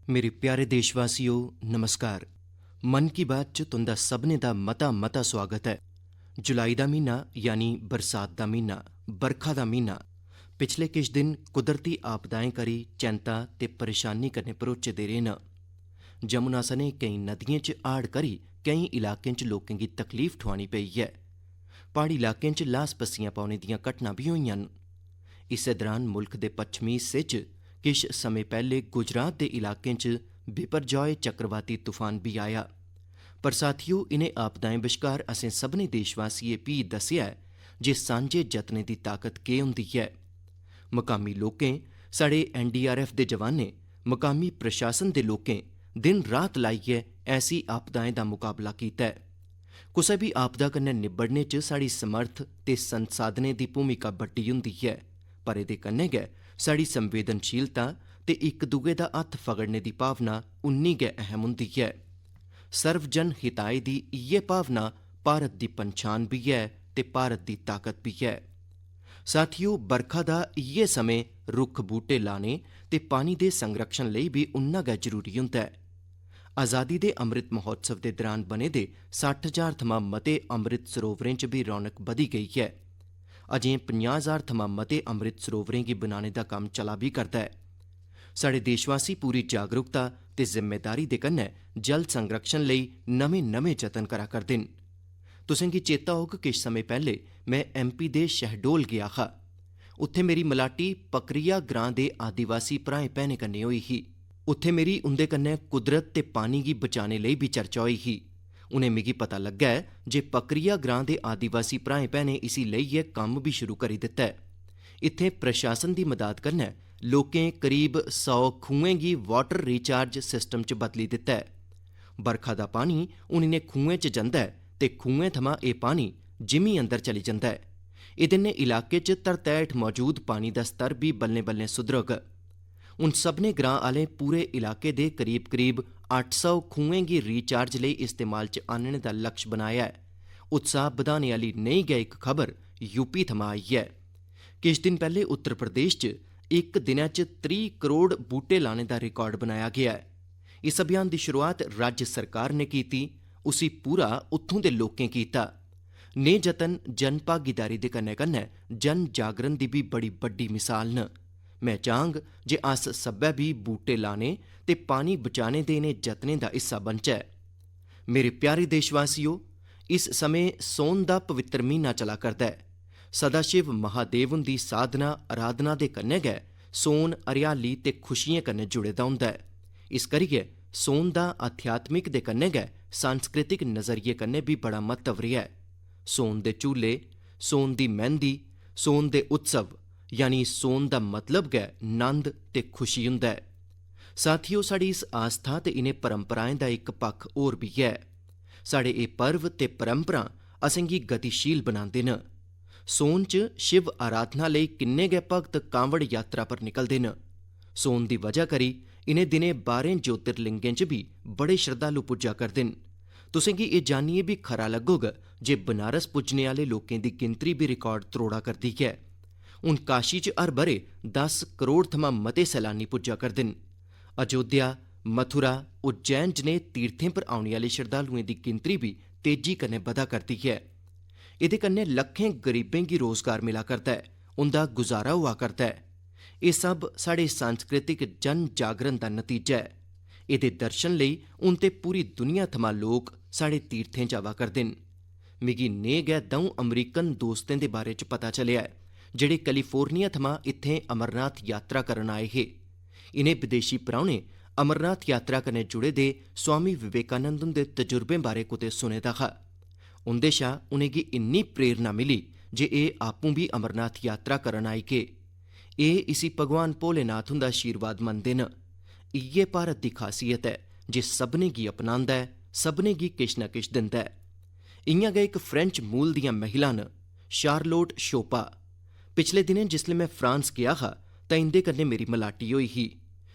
मेरे प्यारे देशवासियों, नमस्कार। मन की बात च तुंदा सभनें दा मता मता स्वागत है। जुलाई दा म्हीना यानी बरसात दा म्हीना, बरखा दा म्हीना पिछले किश दिन कुदरती आपदाएं करी चैंता ते परेशानी कन्नै भरोचे दे रेह् न। जमुना सने केईं नदियें च हाड़ करी केईं इलाकें च लोकें गी तकलीफ ठुआनी पेई ऐ। प्हाड़ी इलाकें च लास पस्सियां पौने दियां घटनां बी होईयां न। इस्सै दौरान मुल्ख दे पच्छमी हिस्से च किश समें पैह्ले गुजरात दे इलाकें च बिपरजॉय चक्रवाती तूफान बी आया। पर साथियो, इनें आपदाएं बश्कार असें सभनें देशवासियें भी दस्सेआ ऐ जे सांझे जतनें दी ताकत केह् होंदी ऐ। मकामी लोकें, साढ़े NDRF दे जवानें, मकामी प्रशासन दे लोकें दिन रात लाइयै ऐसी आपदाएं दा मुकाबला कीता ऐ। कुसै बी आपदा कन्नै निब्बड़ने च साढ़ी समर्थ ते संसाधनें दी भूमिका बड्डी होंदी ऐ, पर एह्दे कन्नै गै साढ़ी संवेदनशीलता ते इक दुए दा हत्थ फगड़ने दी भावना उन्नी गै अहम होंदी ऐ। सर्वजन हिताय दी इ'यै भावना भारत दी पन्छान बी ऐ ते भारत दी ताकत बी ऐ। साथियो, बरखा दा इ'यै समें रुक्ख बूह्टे लाने ते पानी दे संरक्षण लेई भी उन्ना गै जरूरी होंदा ऐ। आज़ादी दे अमृत महोत्सव दे दौरान बने दे 60,000 थमां मते अमृत सरोवरें च भी रौनक बधी गेई ऐ। अजें 50,000 थमां मते अमृत सरोवरें गी बनाने दा कम्म चला बी करदा ऐ। साढ़े देशवासी पूरी जागरूकता ते जिम्मेदारी दे कन्नै जल संरक्षण लेई नमें जतन करा करदे न। तुसें गी चेता होग किश समें पैह्ले में MP दे शहडोल गेआ हा। उत्थे मेरी मलाटी पकरिया ग्रां दे आदिवासी भ्राएं भैनें कन्नै होई ही। उत्थे मेरी उंदे कन्नै कुदरत ते पानी गी बचाने लेई भी चर्चा होई ही। उनें मिगी पता लग्गा ऐ जे पकरिया ग्रां दे आदिवासी भ्राएं भैनें इसी लेइयै कम्म भी शुरू करी दित्ता ऐ। इत्थें प्रशासन दी मदद कन्नै लोकें करीब 100 खूहें गी वाटर रिचार्ज सिस्टम च बदली दित्ता ऐ। बरखा दा पानी हून इनें खूहें च जंदा ऐ ते खूहें थमां एह् पानी जिमीं अंदर चली जंदा ऐ। एह्दे नै इलाके च धरतै हेठ मौजूद पानी दा स्तर भी बल्लें बल्लें सुधरग। हून सभनें ग्रां आह्लें पूरे इलाके दे करीब 800 खूहें गी रिचार्ज लेई इस्तेमाल च आह्नने दा लक्ष्य बनाया ऐ। उत्साह बधाने आह्ली नेही गै इक खबर UP थमां आई ऐ। किश दिन पैह्ले उत्तर प्रदेश च इक दिनै च 30 करोड़ बूह्टे लाने दा रिकार्ड बनाया गेआ ऐ। इस अभियान दी शुरुआत राज्य सरकार ने कीती, उसी पूरा उत्थूं दे लोकें कीता। नेह् जतन जन भागीदारी दे कन्नै कन्नै जन जागरण दी भी बड़ी बड्डी मिसाल न। मैं चाहंग जे अस सब्बै भी बूह्टे लाने ते पानी बचाने दे इनें जतनें दा हिस्सा बनचै। मेरे प्यारे देशवासियों, इस समें सौन दा पवित्र म्हीना चला करदा ऐ। सदाशिव महादेव हुंदी साधना आराधना दे कन्नै गै सोन हरियाली ते खुशियें कन्नै जुड़े दा होंदा ऐ। इस करियै सोन दा आध्यात्मिक दे कन्नै गै सांस्कृतिक नज़रिये कन्नै भी बड़ा महत्व रेहा ऐ। सोन दे झूले, सोन दी मैंह्दी, सोन दे उत्सव यानी सोन दा मतलब गै नंद ते खुशी हुंदा ऐ। साथियो, साढ़ी इस आस्था ते इनें परंपराएं दा इक पक्ख होर बी ऐ। साढ़े एह् पर्व ते परंपरां असेंगी गतिशील बनांदे न। सोन च शिव आराधना लेई किन्ने गै भगत कांवड़ यात्रा पर निकलदे न। सोन दी वजह करी इनें दिनें 12 ज्योतिर्लिंगें च बी बड़े श्रद्धालु पुज्जा करदे न। तुसें गी एह् जानियै भी खरा लग्गोग जे बनारस पुज्जने आह्ले लोकें दी गिनतरी भी रिकार्ड त्रोड़ा करदी ऐ। हून काशी च हर ब'रे 10 करोड़ थमां मते सैलानी पुज्जा करदे न। अयोध्या, मथुरा, उज्जैन जनेह् तीर्थें पर औने आह्ले श्रद्धालुएं दी गिनतरी भी तेजी कन्नै बधा करदी ऐ। एह्दे कन्नै लक्खें गरीबें गी रोजगार मिला करदा ऐ, उंदा गुजारा होआ करदा ऐ। एह् सब साढ़े सांस्कृतिक जन जागरण दा नतीजा ऐ। एह्दे दर्शन लेई हून ते पूरी दुनिया थमां लोक साढ़े तीर्थें च आवा करदे न। मिगी नेह् गै 2 अमरीकन दोस्तें दे बारे च पता चलेआ ऐ जेह्ड़े कैलिफोर्निया थमां इत्थें अमरनाथ यात्रा करन आए हे। इनें विदेशी परौह्ने अमरनाथ यात्रा कन्नै जुड़े दे स्वामी विवेकानंद हुंदे तजुर्बें बारे कुतै सुने दा हा। उंदे शा उनेंगी इन्नी प्रेरणा मिली जे एह् आपूं भी अमरनाथ यात्रा करन आई गे। एह् इसी भगवान भोलेनाथ हुंदा आशीर्वाद मनदे न। इ'यै भारत दी खासियत ऐ जे सभनें गी अपनांदा ऐ, सभनें गी किश न किश दिंदा ऐ। इ'यां गै इक फ्रेंच मूल दियां महिलां न, शार्लोट शोपा। पिछले दिनें जिसलै मैं फ्रांस गेआ हा तां इंदे कन्नै मेरी मलाटी होई ही।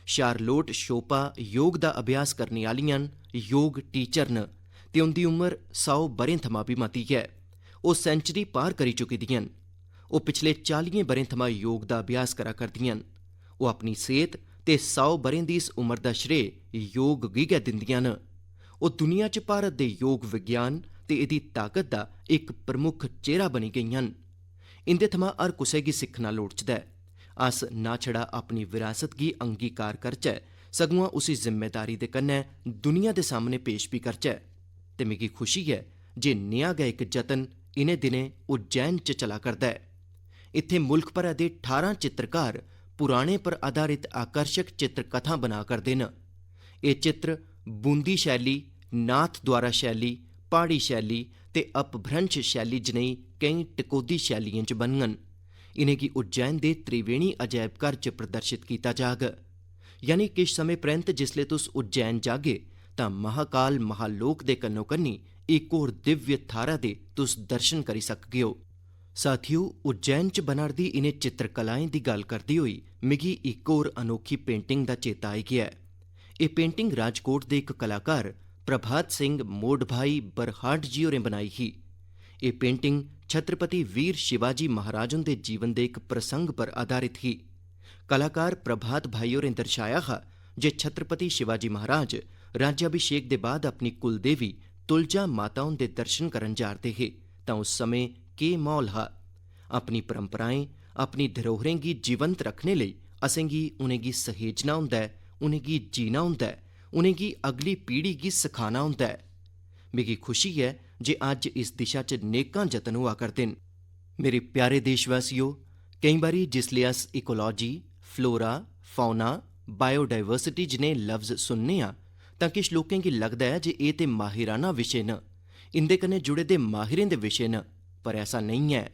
शार्लोट शोपा योग दा अभ्यास करने आह्लियां न, योग टीचर न ते उंदी उमर 100 ब'रें थमां भी मती ऐ। ओह् सेंचुरी पार करी चुकी दियां न। ओह् पिछले 40 ब'रें थमां योग दा अभ्यास करा करदियां न। ओह् अपनी सेह्त ते 100 ब'रें दी इस उमर दा श्रेय योग गी गै दिंदियां न। ओह् दुनिया च भारत दे योग विज्ञान ते एह्दी ताकत दा इक प्रमुख चेहरा बनी गेइयां न। इंदे थमां हर कुसै गी सिक्खना लोड़चदा ऐ। अस ना छड़ा अपनी विरासत गी अंगीकार करचै सगुआं उसी जिम्मेदारी दे कन्नै दुनिया दे सामने पेश बी करचै। ते मिगी खुशी ऐ जे नेहा गै इक जतन इनें दिनें उज्जैन च चला करदा ऐ। इत्थें मुल्ख भरै दे 18 चित्रकार पुराणे पर आधारित आकर्शक चित्रकथां बना करदे न। एह् चित्र बूंदी शैली, नाथ द्वारा शैली, प्हाड़ी शैली ते अपभ्रंश शैली जनेही केईं टकोह्दी शैलियें च बनङन। इनेंगी उज्जैन दे त्रिवेणी अजैब घर च प्रदर्शित कीता जाग। यानी किश समें परैंत जिसले तुस उज्जैन जागे तां महाकाल महालोक दे कन्नो कन्नी इक होर दिव्य थाह्रा दे तुस दर्शन करी सकगेओ। साथियो, उज्जैन च बना'रदी इनें चित्रकलाएं दी गल्ल करदे होई मिगी इक होर अनोखी पेंटिंग दा चेता आई गेआ ऐ। एह् पेंटिंग राजकोट दे इक कलाकार प्रभात सिंह मोडभाई बरहाट जी होरें बनाई ही। एह् पेंटिंग छत्रपति वीर शिवाजी महाराज हुंदे जीवन दे इक प्रसंग पर आधारित ही। कलाकार प्रभात भाई होरें दर्शाया हा जे छत्रपति शिवाजी महाराज राज्याभिषेक दे बाद अपनी कुलदेवी तुलजा माता हुंदे दर्शन करन जा'रदे हे तां उस समें केह् म्हौल हा। अपनी परंपराएं, अपनी धरोहरें गी जीवंत रखने लेई असेंगी उनेंगी सहेजना हुंदा ऐ, उनेंगी जीना हुंदा ऐ, उनेंगी अगली पीढ़ी गी सखाना हुंदा ऐ। मिगी खुशी ऐ जे अज्ज इस दिशा च नेकां जतन होआ करदे न। मेरे प्यारे देशवासियो, केईं बारी जिसले अस इकोलॉजी, फ्लोरा, फौना, बायोडाइवर्सिटी जनेह् लफ्ज़ सुनने आं तां किश लोकें गी लगदा ऐ जे एह् ते माहिराना विशे न, इंदे कन्नै जुड़े दे माहिरें दे विशे न, पर ऐसा नेईं ऐ।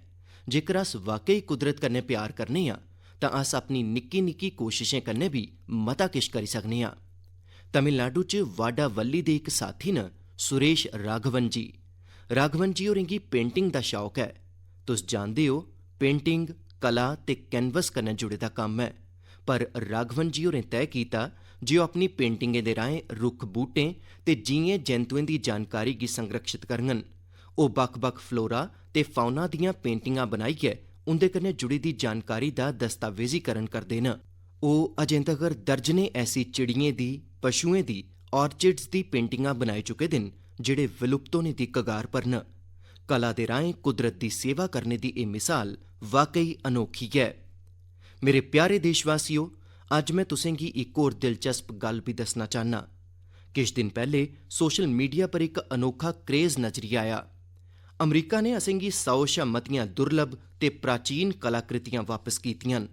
जेकर अस वाकई कुदरत कन्नै प्यार करने आं तां अस अपनी निक्की निक्की कोशिशें कन्नै बी मता किश करी सकने आं। तमिलनाडु च वाडावल्ली दे इक साथी न सुरेश राघवन जी। राघवन जी होरें गी पेंटिंग दा शौक ऐ। तुस जानदे हो, पेंटिंग कला ते कैनवस कन्नै जुड़े दा कम्म ऐ। पर राघवन जी होरें तैऽ कीता जे ओह् अपनी पेंटिंगें दे राहें रुक्ख बूह्टें ते जीएं जैंतुएं दी जानकारी गी संरक्षित करङन। ओह् बक्ख-बक्ख फ्लोरा ते फौना दियां पेंटिंगां बनाइयै उंदे कन्नै जुड़ी दी जानकारी दा दस्तावेजीकरण करदे न। ओह् अजें तगर दर्जनें ऐसी चिड़ियें दी, पशुएं दी, ऑर्चिड्स दी पेंटिंगां बनाई चुके दे न जेह्ड़े विलुप्त होने दी कगार पर न। कला दे राहें कुदरत दी सेवा करने दी एह् मिसाल वाकई अनोखी ऐ। मेरे प्यारे देशवासियो, अज्ज मैं तुसें गी इक होर दिलचस्प गल्ल बी दस्सना चाह्न्नां। किश दिन पैह्ले सोशल मीडिया पर इक अनोखा क्रेज़ नजरी आया। अमरीका ने असेंगी 100 शा मतियां दुर्लभ ते प्राचीन कलाकृतियां वापस कीतियां न।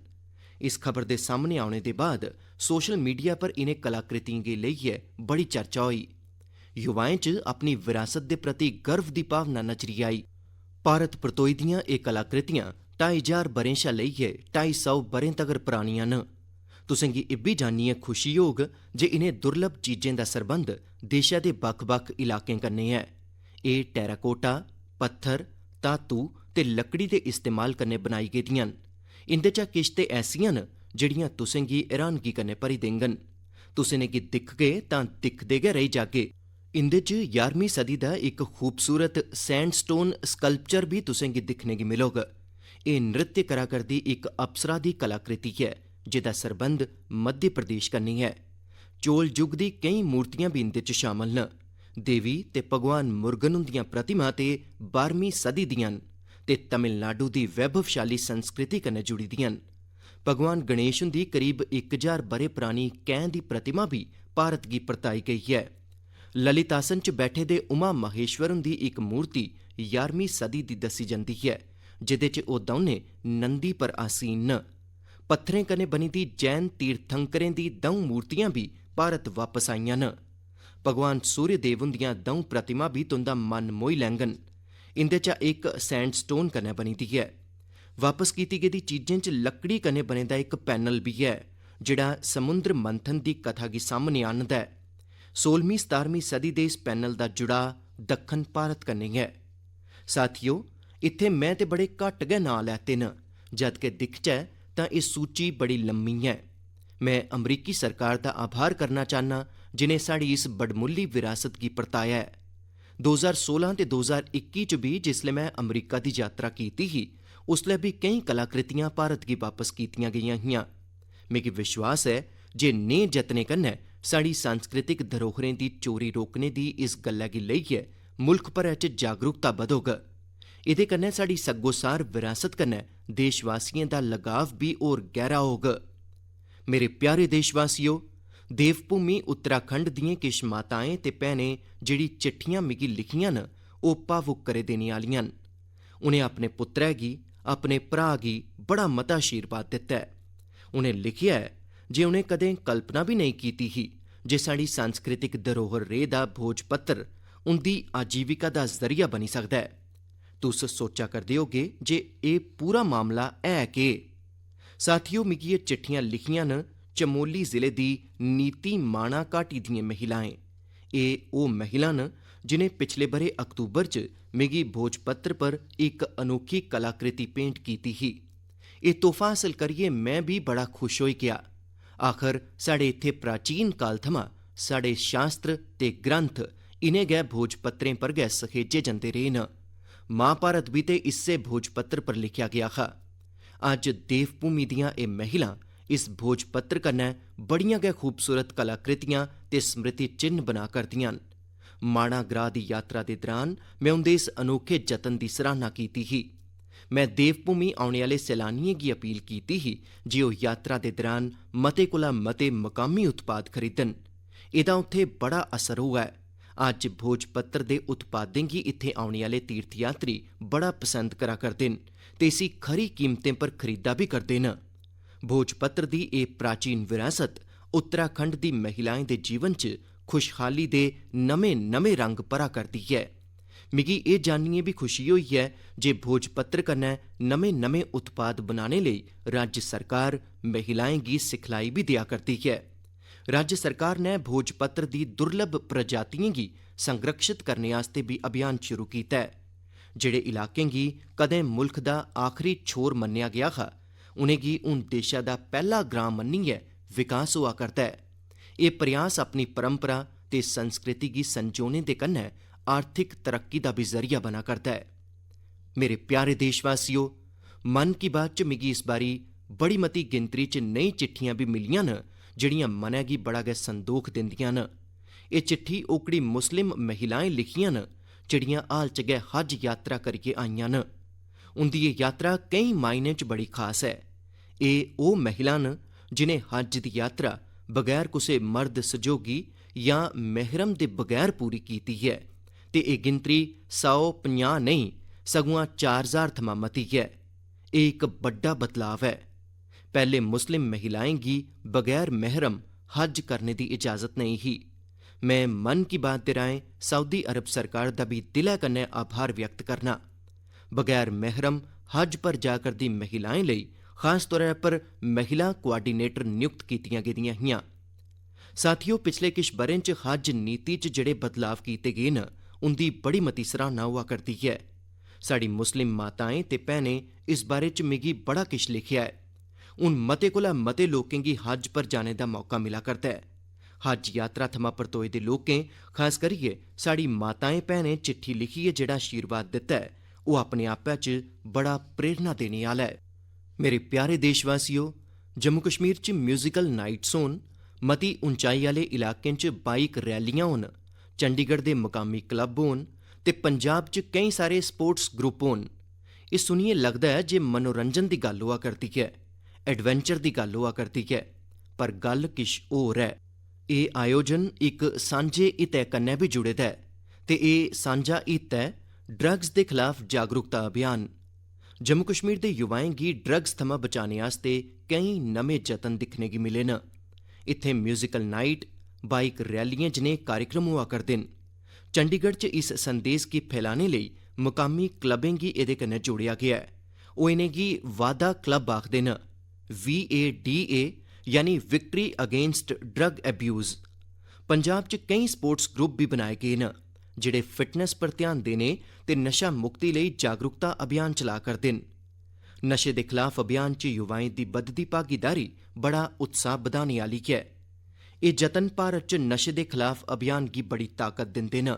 इस खबर दे सामने औने दे बाद सोशल मीडिया पर इनें कलाकृतियें गी लेइयै बड़ी चर्चा होई। युवाएं च अपनी विरासत दे प्रति गर्व दी भावना नजरी आई। भारत परतोई दियां एह् कलाकृतियां 2500 ब'रें शा लेइयै 250 ब'रें तगर परानियां न। तुसें गी इब्बी जानियै खुशी होग जे इनें दुर्लभ चीजें दा सरबंध देशै दे बक्ख-बक्ख इलाकें कन्नै ऐ। एह् टेराकोटा, पत्थर, धातु ते लकड़ी दे इस्तेमाल कन्नै बनाई गेदियां न। इंदे चा किश ते ऐसियां न जेह्ड़ियां तुसें गी हैरानगी कन्नै भरी देङन। तुस इनेंगी दिखगे तां दिखदे गै रेही जागे। इंदे च 11वीं सदी दा इक खूबसूरत सैंडस्टोन स्कल्पचर भी तुसें गी दिक्खने गी मिलोग। एह् नृत्य करा करदी इक अप्सरा दी कलाकृति ऐ जेह्दा सरबंध मध्य प्रदेश कन्नै ऐ। चोल जुग दी केईं मूर्तियां बी इंदे च शामल न। देवी ते भगवान मुर्गन हुंदियां प्रतिमां ते 12वीं सदी दियां न ते तमिलनाडु दी वैभवशाली संस्कृति कन्नै जुड़ी दियां न। भगवान गणेश हुंदी करीब 1000 ब'रे परानी कैंह् दी प्रतिमा बी भारत गी परताई गेई है। ललितासन च बैठे दे उमा महेश्वर हुंदी इक मूर्ति 11वीं सदी दी दस्सी जंदी है, जेह्दे च ओह् दौनें नंदी पर आसीन न। पत्थरें कन्नै बनी दी जैन तीर्थंकरें दी द'ऊं मूर्तियां बी भारत वापस आईयां न। भगवान सूर्यदेव हुंदियां द'ऊं प्रतिमा बी तुंदा मन मोही लैङन। इंदे चा इक सैंडस्टोन कन्नै बनी दी ऐ। वापस कीती गेदी चीजें च लकड़ी कन्नै बने दा इक पैनल बी ऐ जेह्ड़ा समुंद्र मंथन दी कथा गी सामने आह्नदा ऐ। 16वीं-17वीं सदी दे इस पैनल दा जुड़ाऽ दक्खन भारत कन्नै ऐ। साथियो, इत्थें मैं ते बड़े घट्ट गै नांऽ लैते न, जद् के दिखचै तां एह् सूची बड़ी लम्मी ऐ। मैं अमरीकी सरकार दा आभार करना चाह्न्नां जिनें साढ़ी इस बड़मुल्ली विरासत गी परताया ऐ। 2016 ते 2021 च बी जिसलै मैं अमरीका दी यात्रा कीती ही, उसलै बी केईं कलाकृतियां भारत गी वापस कीतियां गेइयां हियां। मिगी विश्वास ऐ जे नेह जतनें कन्नै साढ़ी सांस्कृतिक धरोहरें दी चोरी रोकने दी इस गल्लै गी लेइयै मुल्ख भरै च जागरूकता बधोग। एह्दे कन्नै साढ़ी सग्गोसार विरासत कन्नै देशवासियें दा लगाव भी होर गैह्रा होग। मेरे प्यारे देशवासियो, देवभूमि उत्तराखंड दियें किश माताएं ते भैनें जेह्ड़ी चिट्ठियां मिगी लिखियां न, ओह् भावुक करे देने आह्लियां न। उनें अपने पुत्तरै गी, अपने भ्राऽ गी बड़ा मता आशीर्वाद दित्ता ऐ। उनें लिखेआ ऐ जे उनें कदें कल्पना बी नेईं कीती ही जे साढ़ी सांस्कृतिक धरोहर रेह् दा भोजपत्र उंदी आजीविका दा जरिया बनी सकदा ऐ। तुस सोचा करदे होगे जे एह् पूरा मामला है केह्? साथियो, मिगी एह् चिट्ठियां लिखियां न चमोली जिले दी नीति माणा घाटी दियें महिलाएं। एह् ओह् महिलां न जिनें पिछले ब'रे अक्तूबर च मिगी भोजपत्र पर इक अनोखी कलाकृति भेंट कीती ही। एह् तोहफा हासल करियै मैं भी बड़ा खुश होई गेआ। आखर साढ़े इत्थे प्राचीन काल थमां साढ़े शास्त्र ते ग्रंथ इनें गै भोजपत्रें पर गै सखेजे जंदे रेह् न। महाभारत भी ते इस्सै भोजपत्र पर लिखेआ गेआ हा। अज्ज देवभूमि दियां एह् महिलां इस भोजपत्र कन्नै बड़ियां गै खूबसूरत कलाकृतियां ते स्मृति चिन्ह बना करदियां न। माणा ग्रां दी यात्रा दे दरान मैं उंदे इस अनोखे जतन दी सराहना कीती ही। मैं देवभूमि औने आह्ले सैलानियें गी अपील कीती ही जे ओह् यात्रा दे दरान मते कोला मते मकामी उत्पाद खरीदन। एह्दा उत्थे बड़ा असर होआ ऐ। अज्ज भोजपत्र दे उत्पादें गी इत्थे औने आह्ले तीर्थयात्री बड़ा पसंद करा करदे न ते इसी खरी कीमतें पर खरीदा भी करदे न। भोजपत्र दी एह् प्राचीन विरासत उत्तराखंड दी महिलाएं दे जीवन च खुशहाली दे नमें रंग भरा करदी ऐ। मिगी एह् जानियै भी खुशी होई ऐ जे भोजपत्र कन्नै नमें उत्पाद बनाने लेई राज्य सरकार महिलाएं गी सिखलाई भी देआ करदी है। राज्य सरकार ने भोजपत्र दी दुर्लभ प्रजातियें गी संरक्षित करने आस्तै भी अभियान शुरू कीता ऐ। जेह्ड़े इलाकें गी कदें मुल्ख दा आखरी छोर मन्नेआ गेआ हा, उनेंगी हून देशा दा पैह्ला ग्रां मन्नियै विकास होआ करदा ऐ। एह् प्रयास अपनी परंपरा ते संस्कृति गी संजोने दे कन्नै आर्थिक तरक्की दा भी जरिया बना करदा ऐ। मेरे प्यारे देशवासियो, मन की बात च मिगी इस बारी बड़ी मती गिनतरी च नेही चिट्ठियां भी मिलियां न जेह्ड़ियां मनै गी बड़ा गै संदोख दिंदियां न। एह् चिट्ठी ओकड़ी मुस्लिम महिलाएं लिखियां न जेह्ड़ियां हाल च गै हज यात्रा करियै आईयां न। उंदी एह् यात्रा केईं मायनें च बड़ी खास ऐ। एह् ओह् महिलां न जिनें हज दी यात्रा बगैर कुसै मर्द सजोगी जां महरम दे बगैर पूरी कीती ऐ ते एह् गिनतरी 150 नेईं सगुआं 4000 थमां मती ऐ। एह् इक बड्डा बदलाव ऐ। पैह्ले मुस्लिम महिलाएं गी बगैर महरम हज करने दी इजाजत नेईं ही। मैं मन की बात दे राहें सऊदी अरब सरकार दा भी दिलै कन्नै आभार व्यक्त करना। बगैर महरम हज पर जा करदी महिलाएं लेई खास तौर पर महिला कोआर्डिनेटर नियुक्त कीतियां गेदियां हियां। साथियो, पिछले किश ब'रें च हज नीति च जेह्ड़े बदलाव कीते गे न, उंदी बड़ी मती सराहना होआ करदी ऐ। साढ़ी मुस्लिम माताएं ते भैनें इस बारे च मिगी बड़ा किश लिखेआ ऐ। हून मते कोला मते लोकें गी हज पर जाने दा मौका मिला करदा ऐ। हज यात्रा थमां परतोए दे लोकें, खास करियै साढ़ी माताएं भैनें चिट्ठी लिखियै जेह्ड़ा आशीर्वाद दित्ता ऐ, ओह् अपने आपै च बड़ा प्रेरणा देने आह्ला ऐ। मेरे प्यारे देशवासियो, जम्मू कश्मीर च म्यूजिकल नाइट्स होन, मती उंचाई आह्ले इलाकें च बाइक रैलियां होन, चंडीगढ़ दे मकामी क्लब होन ते पंजाब च केईं सारे स्पोर्ट्स ग्रुप होन, एह् सुनियै लगदा ऐ जे मनोरंजन दी गल्ल होआ करदी ऐ, एडवेंचर दी गल्ल होआ करदी ऐ, पर गल्ल किश होर ऐ। एह् आयोजन इक सांझे हितै कन्नै भी जुड़े दा ऐ ते एह् सांझा हित ऐ ड्रग्स दे खलाफ जागरूकता अभियान। जम्मू कश्मीर दे युवाएं गी ड्रग्स थमां बचाने आस्तै केईं नमें जतन दिक्खने गी मिले न। इत्थें म्यूजिकल नाइट, बाइक रैलियां जनेह् कार्यक्रम होआ करदे न। चंडीगढ़ च इस संदेश गी फैलाने लेई मकामी क्लबें गी एह्दे कन्नै जोड़ेआ गेआ ऐ। ओह् इनेंगी वादा क्लब आखदे न, VADA यानी victory against drug abuse. Punjab च केईं स्पोर्ट्स ग्रुप भी बनाए गे न जेह्ड़े फिटनेस पर ध्यान देने ते नशा मुक्ति लेई जागरूकता अभियान चला करदे न। नशे दे खलाफ अभियान च युवाएं दी बधदी भागीदारी बड़ा उत्साह बधाने आह्ली ऐ। एह् जतन भारत च नशे दे खलाफ अभियान गी बड़ी ताकत दिंदे न।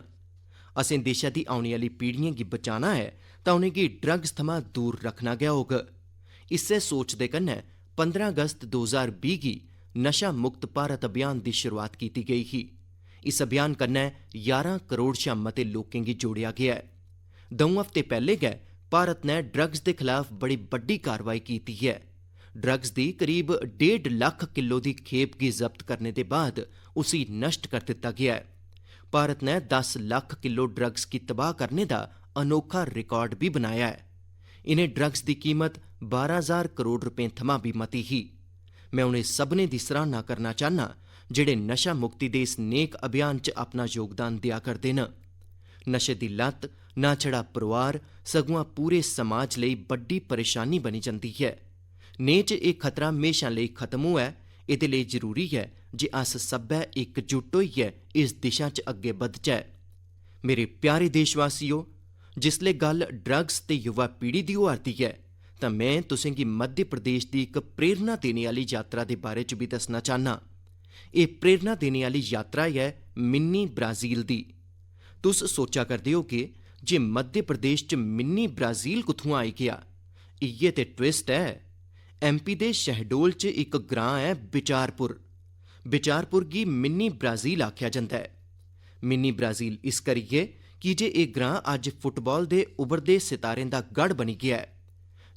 असें देशा दी औने आह्ली पीढ़ियें गी बचाना ऐ तां उनेंगी ड्रग्स थमां दूर रखना गै होग। इस्सै सोच दे कन्नै 15 अगस्त 2020 गी नशा मुक्त भारत अभियान की शुरुआत की गई ही। इस अभियान कन्नै 11 करोड़ शा मते लोकें गी जोड़िया गया है। 2 हफ्ते पैहले गै भारत ने ड्रग्स के खिलाफ बड़ी बड्डी कार्रवाई की है। ड्रग्स की करीब 1.5 लाख किलो की खेप गी जब्त करने के बाद उसी नष्ट कर दिता गया है। भारत ने 10 लाख किलो ड्रग्स की तबाह करने का अनोखा रिकॉर्ड भी बनाया है। इन्हें ड्रग्स की कीमत 12,000 करोड़ रुपए थमां भी मती ही। मैं उन्हें सबने की सराहना करना चाहना जेड़े नशा मुक्ति के इस नेक अभियान च अपना योगदान दिया करते न। नशे की लत ना छड़ा परिवार सगुआं पूरे समाज ਲਈ बड्डी परेशानी बनी जाती है। नेह च एह खतरा हमेशा ਲਈ खत्म होऐ, इहदे लेई जरूरी है जे अस सब्बै इकजुट होइयै इस दिशा च अग्गे बधचै। मेरे प्यारे देशवासियो, जिसले गल ड्रग्स ते युवा पीढ़ी दी होआ'रदी है तां मैं तुसें गी मध्य प्रदेश दी इक प्रेरणा देने आह्ली यात्रा दे बारे च भी दस्सना चाहना। एह प्रेरणा देने आह्ली यात्रा है मिनी ब्राजील दी। तुस सोचा करदे होगे जे मध्य प्रदेश च मिनी ब्राजील कुत्थुआं आई गया? इ'यै ते ट्विस्ट है। MP दे शहडोल च इक ग्रां है बिचारपुर। बिचारपुर गी मिनी ब्राजील आख्या जंदा है। मिनी ब्राजील इस करियै कि जे एह ग्रां अज्ज फुटबाल दे उभरदे सितारें दा गढ़ बनी गया है।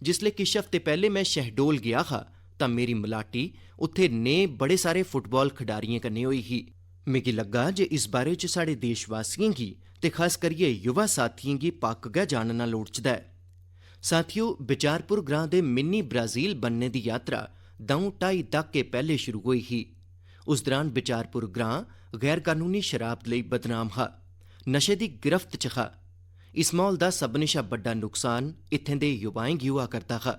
जिसले किश हफ्ते पैहले मैं शहडोल गया हा तां मेरी मलाटी उत्थे नेह बड़े सारे फुटबाल खिडारियें कन्नै होई ही। मिगी लग्गा जे इस बारे च साढ़े देशवासियों गी ते खास करियै युवा साथियों गी पक्क गै जानना लोड़चदा है। साथियो, बिचारपुर ग्रां दे मिनी ब्राजील बनने दी यात्रा 2-2.5 दहाके पैहले शुरू होई ही। उस दौरान बिचारपुर ग्रां गैर कानूनी शराब लेई बदनाम हा, नशे दी गिरफ्त च हा। इस माहौल दा सभनें शा बड्डा नुकसान इत्थें दे युवाएं गी हुआ करदा हा।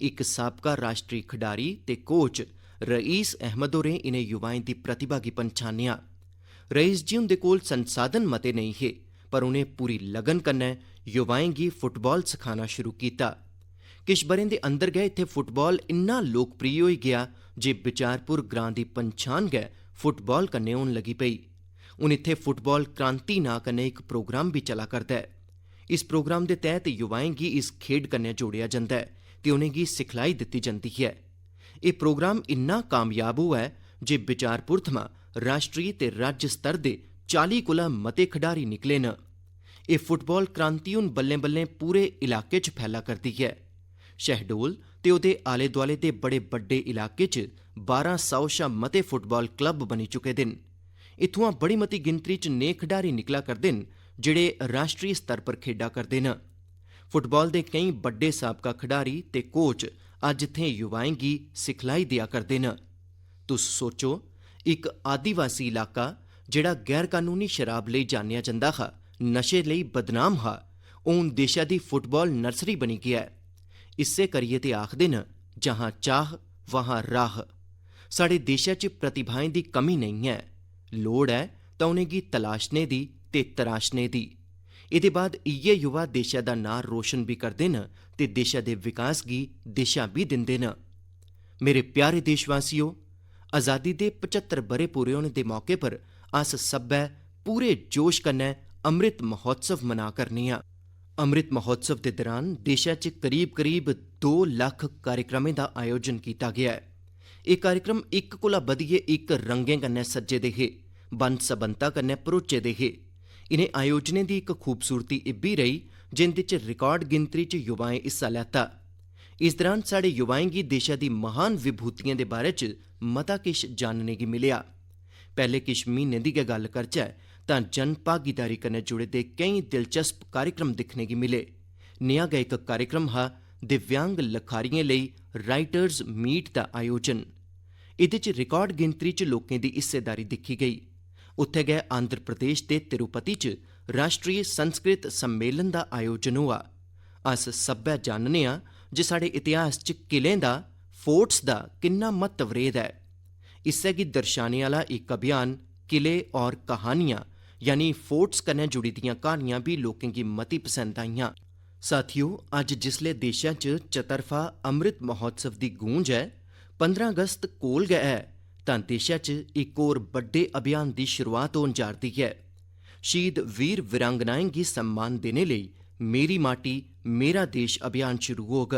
इक साबका राष्ट्री खिडारी ते कोच रईस अहमद होरें इनें युवाएं दी प्रतिभा गी पन्छानेआ। रईस जी हुंदे कोल संसाधन मते नेईं हे, पर उनें पूरी लगन कन्नै युवाएं गी फुटबाल सखाना शुरू कीता। किश ब'रें दे अंदर गै इत्थै फुटबाल इन्ना लोकप्रिय होई गेआ जे बिचारपुर ग्रां दी पन्छान गै फुटबाल कन्नै होन लगी पेई। हून इत्थै फुटबाल क्रांति नां कन्नै इक प्रोग्राम भी चला करदा है। इस प्रोग्राम दे तैह्त युवाएं गी इस खेड कन्नै जोड़ेआ जंदा है ते उनेंगी सिखलाई दित्ती जंदी है। एह प्रोग्राम इन्ना कामयाब होआ ऐ जे बिचारपुर थमां राष्ट्री ते राज्य स्तर दे 40 कोला मते खिडारी निकले न। एह फुटबाल क्रांति हुन बल्लें बल्लें पूरे इलाके च फैला करदी है। शहडोल ते ओह्दे आले दुआले दे बड़े बड्डे इलाके च 1200 शा मते फुटबाल क्लब बनी चुके दे न। इत्थुआं बड़ी मती गिनतरी च नेह खिडारी निकला करदे न जेड़े राष्ट्री स्तर पर खेडा करदे न। फुटबाल दे केईं बड्डे साबका खिडारी ते कोच अज्ज इत्थें युवाएं गी सिखलाई देआ करदे न। तुस सोचो, इक आदिवासी इलाका जेड़ा गैर कानूनी शराब लेई जानेआ जंदा हा, नशे लेई बदनाम हा, हून देशा दी फुटबाल नर्सरी बनी गेआ है। इस्से करियै ते आखदे न, जहां चाह वहां राह। साढ़े देशा च प्रतिभाएं दी कमी नहीं है, लोड़ ऐ तां उनेंगी तलाशने दी ते तराशने दी। एह्दे बाद इ'यै युवा देशा दा नां रोशन भी करदे न ते देशा दे विकास गी दिशा भी दिंदे न। मेरे प्यारे देशवासियो, आज़ादी दे 75 ब'रे पूरे होने दे मौके पर अस सब्बै पूरे जोश कन्नै अमृत महोत्सव मना करने आं। अमृत महोत्सव दे दौरान देशा च करीब 2 लक्ख कार्यक्रमें दा आयोजन कीता गेआ है। एह् कार्यक्रम इक कोला बधियै इक रंगें कन्नै सज्जे दे हे, बन्न सबन्नता कन्नै भरोचे दे हे। इनें आयोजनें दी इक खूबसूरती इब्बी रेही जिंदे च रिकार्ड गिनतरी च युवाएं हिस्सा लैता। इस दौरान साढ़े युवाएं गी देशा दी महान विभूतियें दे बारे च मता किश जानने गी मिलेआ। पैह्ले किश म्हीनें दी गै गल्ल करचै तां जन भागीदारी कन्नै जुड़े दे केईं दिलचस्प कार्यक्रम दिक्खने गी मिले। नेहा गै इक कार्यक्रम हा दिव्यांग लखारियें लेई राइटर्स मीट दा आयोजन। एह्दे च रिकार्ड गिनतरी च लोकें दी हिस्सेदारी दिक्खी गेई। उत्थे गै आंध्र प्रदेश दे तिरुपति च राष्ट्री संस्कृत सम्मेलन दा आयोजन होआ। अस सब्बै जानने आं जे साढ़े इतिहास च किलें दा, फोर्ट्स दा किन्ना म्हत्तव रेह्दा ऐ। इस्सै गी दर्शाने आह्ला इक अभियान किले और कहानियां यानी फोर्ट्स कन्नै जुड़ी दियां क्हानियां भी लोकें गी मती पसंद आईयां। साथियो, अज्ज जिसले देशा च चतरफा अमृत महोत्सव दी गूंज ऐ, 15 अगस्त कोल गै ऐ, तां देशा च इक होर बड्डे अभियान दी शुरुआत होन जा'रदी ऐ। शहीद वीर वीरांगनाएं गी सम्मान देने लेई मेरी माटी मेरा देश अभियान शुरू होग।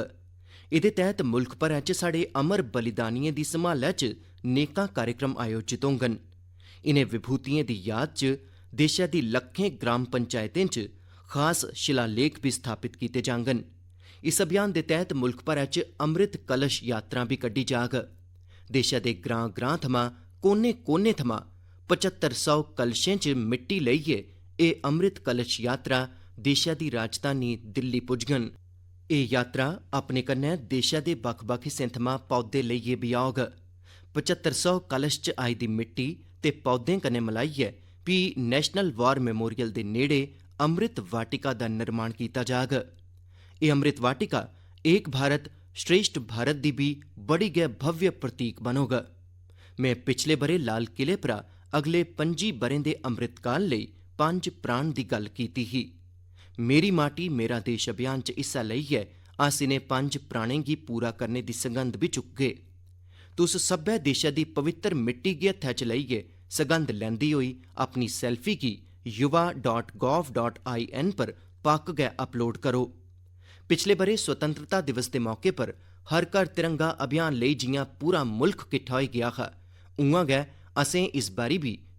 एह्दे तैह्त मुल्ख भरै च साढ़े अमर बलिदानियें दी संभालै च नेकां कार्यक्रम आयोजित होंगन। इनें विभूतियें दी याद च देशै दी लक्खें ग्राम पंचायतें च खास शिलालेख भी स्थापित कीते जाङन। इस अभियान दे तैह्त मुल्ख भरै च अमृत कलश यात्रा भी कड्ढी जाग। देशै दे ग्रां ग्रां थमां कोने कोने थमां 7500 कलशें च मिट्टी लेइयै एह् अमृत कलश यात्रा देशै दी राजधानी दिल्ली पुजङन। एह् यात्रा अपने कन्नै देशै दे बक्ख-बक्ख हिस्सें थमां पौधे लेइयै बी औग। 7500 कलश च आई दी मिट्टी ते पौधें कन्नै मलाइयै भी नेशनल वार मेमोरियल दे नेड़े अमृत वाटिका दा निर्माण कीता जाग। एह् अमृत वाटिका एक भारत श्रेष्ठ भारत दी भी बड़ी गै भव्य प्रतीक बनोग। मैं पिछले ब'रे लाल किले परा अगले 25 ब'रें दे अमृतकाल लेई 5 प्राण दी गल्ल कीती ही। मेरी माटी मेरा देश अभियान च हिस्सा लेइयै अस इनें 5 प्राणें गी पूरा करने दी सगंध बी चुकगे। तुस सब्भै देशै दी पवित्र मिट्टी गी हत्थै च लेइयै सगंध लैंदी होई अपनी सैल्फी गी yuva.gov.in पर पक्क गै अपलोड करो। पिछले ब'रे स्वतंत्रता दिवस दे मौके पर हर घर तिरंगा अभियान लेई जियां पूरा मुल्ख किट्ठा होई गेआ हा, उआं गै असें इस बारी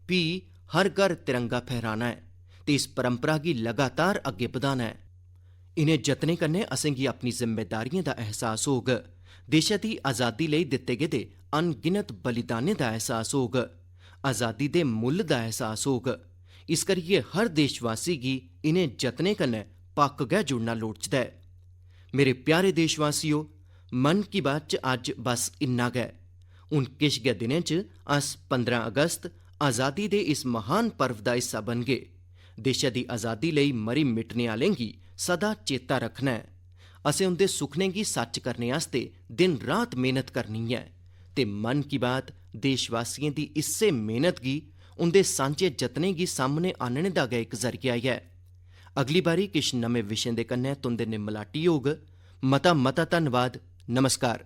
भी हर घर तिरंगा फहराना ऐ ते इस परंपरा गी लगातार अग्गे बधाना ऐ। इनें जतनें कन्नै असेंगी अपनी जिम्मेदारियें दा एहसास होग, देशै दी आज़ादी लेई दित्ते गेदे अनगिनत बलिदानें दा एहसास होग, आज़ादी दे मुल्ल दा एहसास होग। इस करियै हर देशवासी गी इनें जतनें कन्नै पक्क गै जुड़ना लोड़चदा ऐ। मेरे प्यारे देशवासियो, मन की बात च अज्ज बस इन्ना गै। हून किश गै दिनें च अस 15 अगस्त आज़ादी दे इस महान पर्व दा हिस्सा बनगे। देशै दी आज़ादी लेई मरी मिटने आह्लें गी सदा चेता रखना ऐ। असें उंदे सुखनें गी सच करने आस्ते दिन रात मेहनत करनी ऐ ते मन की बात देशवासियें दी इस्सै मेहनत गी, उंदे सांझे जतनें गी सामने आह्नने दा गै इक जरिया ऐ। अगली बारी किश नमें विशें दे कन्नै तुंदे नै मलाटी होग। मता धन्नवाद। नमस्कार।